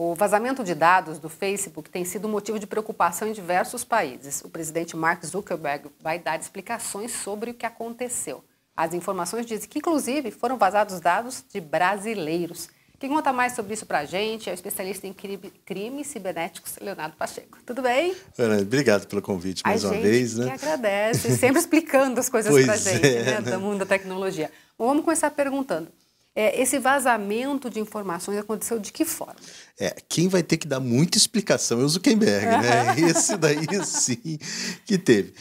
O vazamento de dados do Facebook tem sido motivo de preocupação em diversos países. O presidente Mark Zuckerberg vai dar explicações sobre o que aconteceu. As informações dizem que, inclusive, foram vazados dados de brasileiros. Quem conta mais sobre isso pra gente é o especialista em crimes cibernéticos, Leonardo Pacheco. Tudo bem? Obrigado pelo convite mais uma vez, né? A gente que agradece, sempre explicando as coisas pra gente, né? Do mundo da tecnologia. Bom, vamos começar perguntando. Esse vazamento de informações aconteceu de que forma? Quem vai ter que dar muita explicação é o Zuckerberg, né? Esse daí sim que teve.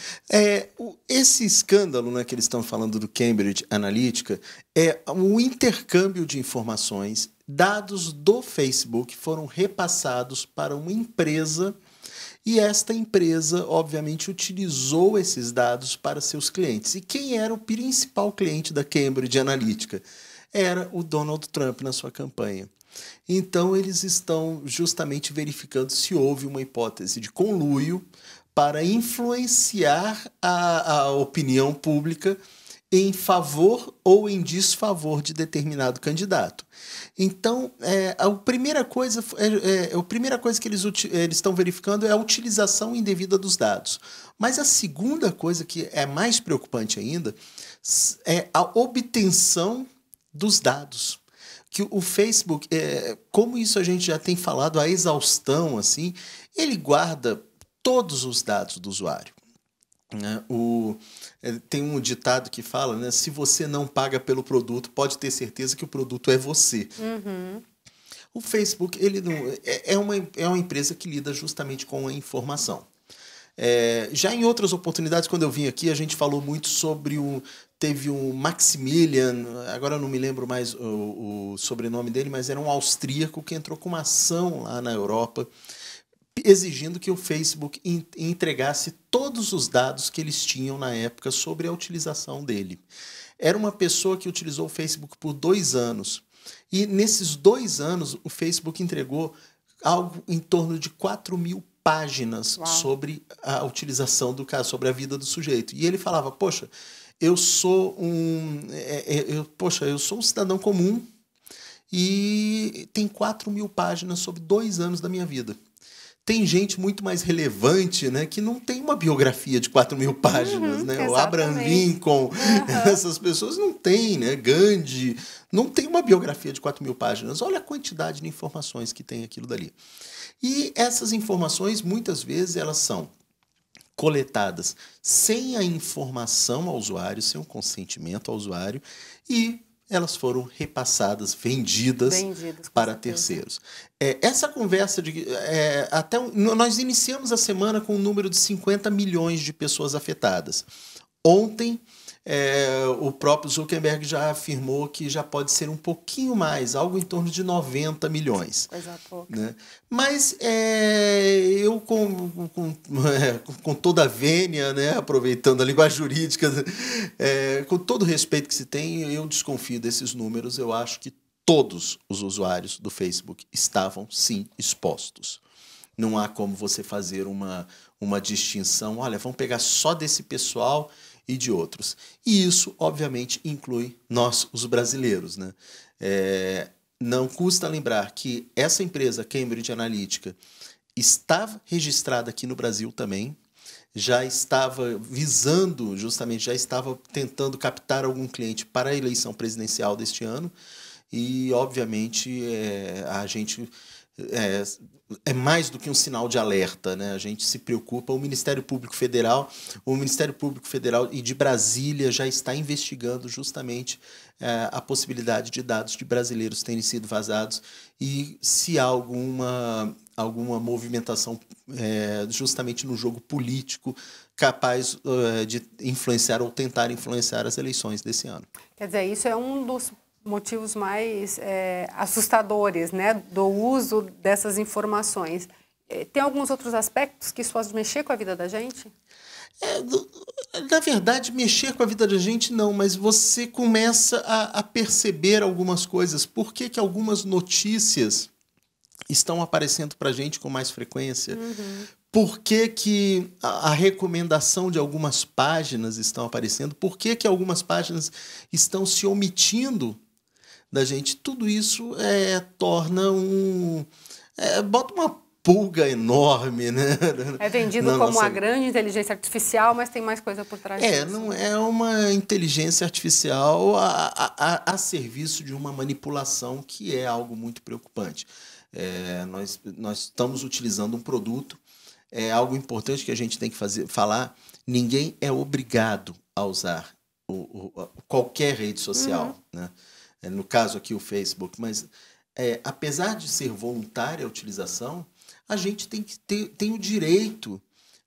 Esse escândalo, né, que eles estão falando do Cambridge Analytica é um intercâmbio de informações. Dados do Facebook foram repassados para uma empresa e esta empresa, obviamente, utilizou esses dados para seus clientes. E quem era o principal cliente da Cambridge Analytica? Era o Donald Trump na sua campanha. Então, eles estão justamente verificando se houve uma hipótese de conluio para influenciar a opinião pública em favor ou em desfavor de determinado candidato. Então, a primeira coisa que eles estão verificando é a utilização indevida dos dados. Mas a segunda coisa, que é mais preocupante ainda, é a obtenção dos dados. Que o Facebook, como isso a gente já tem falado a exaustão, assim, ele guarda todos os dados do usuário. Né? Tem um ditado que fala, né, se você não paga pelo produto, pode ter certeza que o produto é você. Uhum. O Facebook ele não, é uma empresa que lida justamente com a informação. Já em outras oportunidades, quando eu vim aqui, a gente falou muito sobre teve um Maximilian, agora eu não me lembro mais o sobrenome dele, mas era um austríaco que entrou com uma ação lá na Europa, exigindo que o Facebook entregasse todos os dados que eles tinham na época sobre a utilização dele. Era uma pessoa que utilizou o Facebook por 2 anos. E nesses 2 anos, o Facebook entregou algo em torno de 4.000 páginas sobre a utilização do caso, sobre a vida do sujeito. E ele falava, poxa, eu sou um cidadão comum e tem 4.000 páginas sobre 2 anos da minha vida. Tem gente muito mais relevante, né, que não tem uma biografia de 4.000 páginas, né? O Abraham Lincoln, essas pessoas não têm, né? Gandhi, não tem uma biografia de 4.000 páginas. Olha a quantidade de informações que tem aquilo dali. E essas informações, muitas vezes, elas são coletadas sem a informação ao usuário, sem o consentimento ao usuário, e elas foram repassadas, vendidas para terceiros. Essa conversa nós iniciamos a semana com um número de 50 milhões de pessoas afetadas. Ontem, o próprio Zuckerberg já afirmou que já pode ser um pouquinho mais, algo em torno de 90 milhões. Coisa pouca. Né? Mas eu, com toda a vênia, né, aproveitando a linguagem jurídica, com todo o respeito que se tem, eu desconfio desses números. Eu acho que todos os usuários do Facebook estavam, sim, expostos. Não há como você fazer uma distinção. Olha, vamos pegar só desse pessoal e de outros. E isso, obviamente, inclui nós, os brasileiros. Né? Não custa lembrar que essa empresa, Cambridge Analytica, estava registrada aqui no Brasil também, já estava visando, justamente, já estava tentando captar algum cliente para a eleição presidencial deste ano, e, obviamente, a gente... É mais do que um sinal de alerta, né? A gente se preocupa. O Ministério Público Federal e de Brasília já está investigando justamente a possibilidade de dados de brasileiros terem sido vazados e se há alguma movimentação justamente no jogo político capaz de influenciar ou tentar influenciar as eleições desse ano. Quer dizer, isso é um dos motivos mais assustadores, né, do uso dessas informações. Tem alguns outros aspectos que isso pode mexer com a vida da gente? Na verdade, mexer com a vida da gente não, mas você começa a perceber algumas coisas. Por que algumas notícias estão aparecendo para a gente com mais frequência? Por que a recomendação de algumas páginas estão aparecendo? Por que algumas páginas estão se omitindo da gente? Tudo isso torna bota uma pulga enorme, né? É vendido como uma grande inteligência artificial, mas tem mais coisa por trás disso. Não é uma inteligência artificial a serviço de uma manipulação, que é algo muito preocupante. Nós estamos utilizando um produto, é algo importante que a gente tem que falar, ninguém é obrigado a usar qualquer rede social, né? No caso aqui o Facebook, mas apesar de ser voluntária a utilização, a gente tem o direito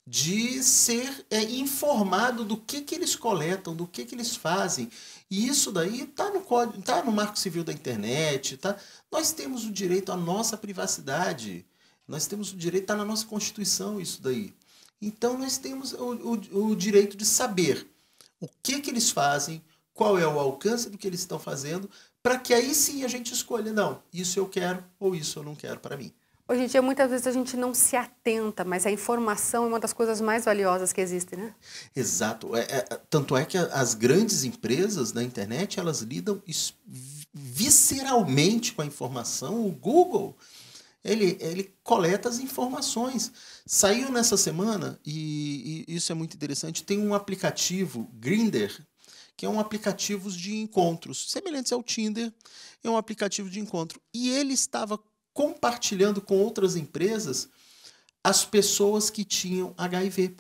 de ser informado do que eles coletam, do que eles fazem. E isso daí está no código, está no Marco Civil da Internet. Tá? Nós temos o direito à nossa privacidade. Nós temos o direito, está na nossa Constituição isso daí. Então nós temos o direito de saber o que eles fazem, qual é o alcance do que eles estão fazendo, para que aí sim a gente escolha, não, isso eu quero ou isso eu não quero para mim. Hoje em dia, muitas vezes a gente não se atenta, mas a informação é uma das coisas mais valiosas que existem, né? Exato. Tanto é que as grandes empresas da internet, elas lidam visceralmente com a informação. O Google, ele coleta as informações. Saiu nessa semana, e isso é muito interessante, tem um aplicativo, Grindr, que é um aplicativo de encontros, semelhantes ao Tinder, é um aplicativo de encontro. E ele estava compartilhando com outras empresas as pessoas que tinham HIV.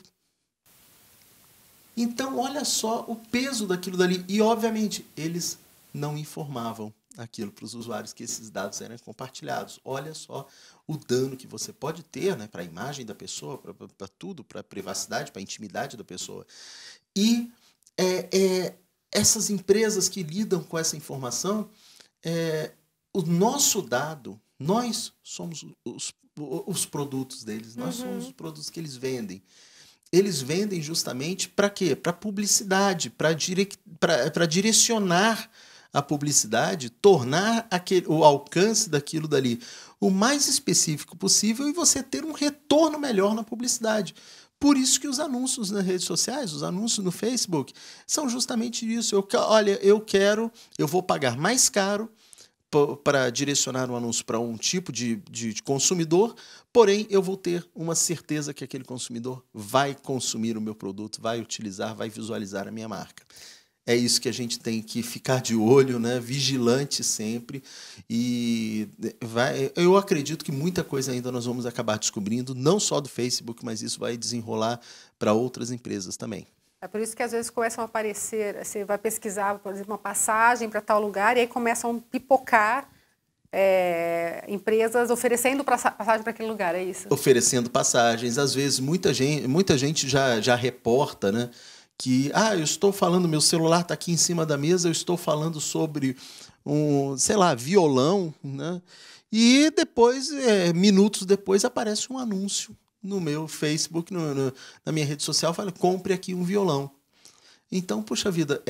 Então, olha só o peso daquilo dali. E, obviamente, eles não informavam aquilo para os usuários que esses dados eram compartilhados. Olha só o dano que você pode ter, né, para a imagem da pessoa, para tudo, para a privacidade, para a intimidade da pessoa. E essas empresas que lidam com essa informação, o nosso dado, nós somos os produtos deles, nós somos os produtos que eles vendem. Eles vendem justamente para quê? Para publicidade, para direcionar a publicidade, tornar o alcance daquilo dali o mais específico possível e você ter um retorno melhor na publicidade. Por isso que os anúncios nas redes sociais, os anúncios no Facebook, são justamente isso. Eu vou pagar mais caro para direcionar um anúncio para um tipo de consumidor, porém eu vou ter uma certeza que aquele consumidor vai consumir o meu produto, vai utilizar, vai visualizar a minha marca. É isso que a gente tem que ficar de olho, né? Vigilante sempre. E eu acredito que muita coisa ainda nós vamos acabar descobrindo, não só do Facebook, mas isso vai desenrolar para outras empresas também. É por isso que às vezes começam a aparecer, você vai pesquisar, por exemplo, uma passagem para tal lugar e aí começam a pipocar empresas oferecendo passagem para aquele lugar, é isso? Oferecendo passagens. Às vezes muita gente já reporta, né, que eu estou falando, meu celular está aqui em cima da mesa, eu estou falando sobre violão, né? E depois, minutos depois, aparece um anúncio no meu Facebook, na minha rede social, fala, compre aqui um violão. Então, puxa vida,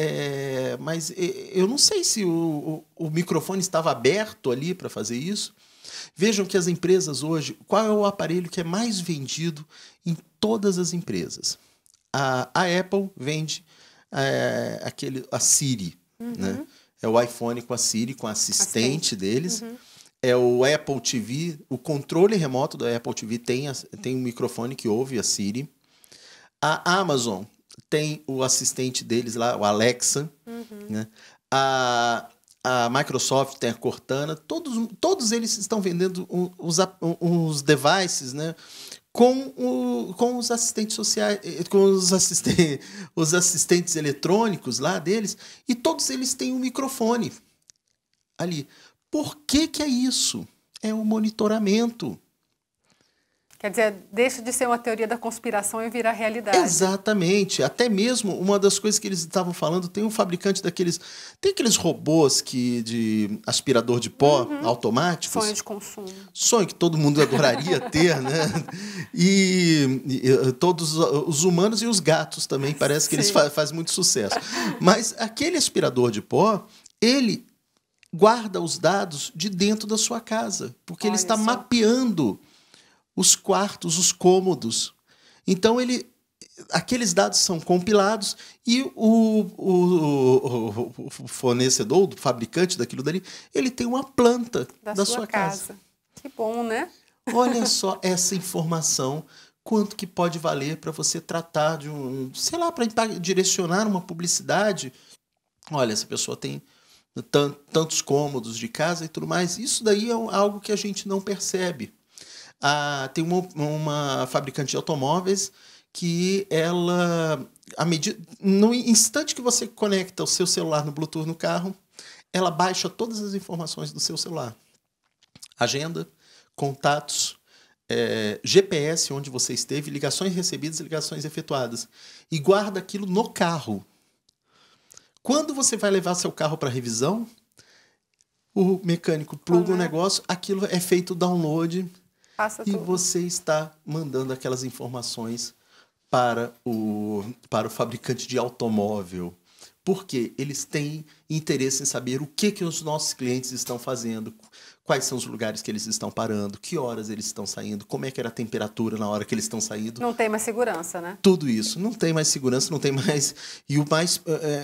mas eu não sei se o microfone estava aberto ali para fazer isso. Vejam que as empresas hoje, qual é o aparelho que é mais vendido em todas as empresas? A Apple vende a Siri, né? É o iPhone com a Siri, com a assistente deles. É o Apple TV, o controle remoto da Apple TV tem um microfone que ouve a Siri. A Amazon tem o assistente deles lá, o Alexa. Né? A Microsoft tem a Cortana. Todos eles estão vendendo uns devices, né? Com os assistentes sociais, com os assistentes eletrônicos lá deles. E todos eles têm um microfone ali. Por que é isso? É o monitoramento. Quer dizer, deixa de ser uma teoria da conspiração e virar realidade. Exatamente. Até mesmo, uma das coisas que eles estavam falando, tem um fabricante daqueles... Tem aqueles robôs de aspirador de pó automáticos. Sonho de consumo. Sonho que todo mundo adoraria ter, né? E todos os humanos e os gatos também, parece que eles fazem muito sucesso. Mas aquele aspirador de pó, ele guarda os dados de dentro da sua casa, porque ele está mapeando os quartos, os cômodos. Então, aqueles dados são compilados e o fornecedor, o fabricante daquilo dali, ele tem uma planta da sua casa. Que bom, né? Olha só essa informação, quanto que pode valer para você tratar de sei lá, para direcionar uma publicidade. Olha, essa pessoa tem tantos cômodos de casa e tudo mais. Isso daí é algo que a gente não percebe. Tem uma fabricante de automóveis que ela, no instante que você conecta o seu celular no Bluetooth no carro, ela baixa todas as informações do seu celular. Agenda, contatos, GPS, onde você esteve, ligações recebidas e ligações efetuadas. E guarda aquilo no carro. Quando você vai levar seu carro para revisão, o mecânico pluga o negócio, aquilo é feito download e você está mandando aquelas informações para o fabricante de automóvel. Porque eles têm interesse em saber o que os nossos clientes estão fazendo, quais são os lugares que eles estão parando, que horas eles estão saindo, como é que era a temperatura na hora que eles estão saindo. Não tem mais segurança, né? Tudo isso. Não tem mais segurança, não tem mais... E o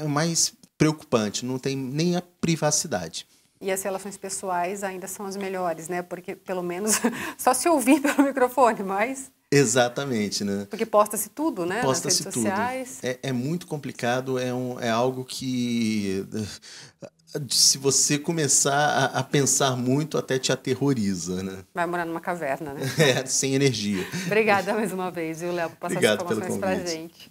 mais preocupante, não tem nem a privacidade. E as relações pessoais ainda são as melhores, né? Porque, pelo menos, só se ouvir pelo microfone, mas... Exatamente, né? Porque posta-se tudo, né? Posta-se nas redes sociais. É muito complicado, é algo que, se você começar a pensar muito, até te aterroriza, né? Vai morar numa caverna, né? Sem energia. Obrigada mais uma vez, viu, Léo, por passar as informações pra gente.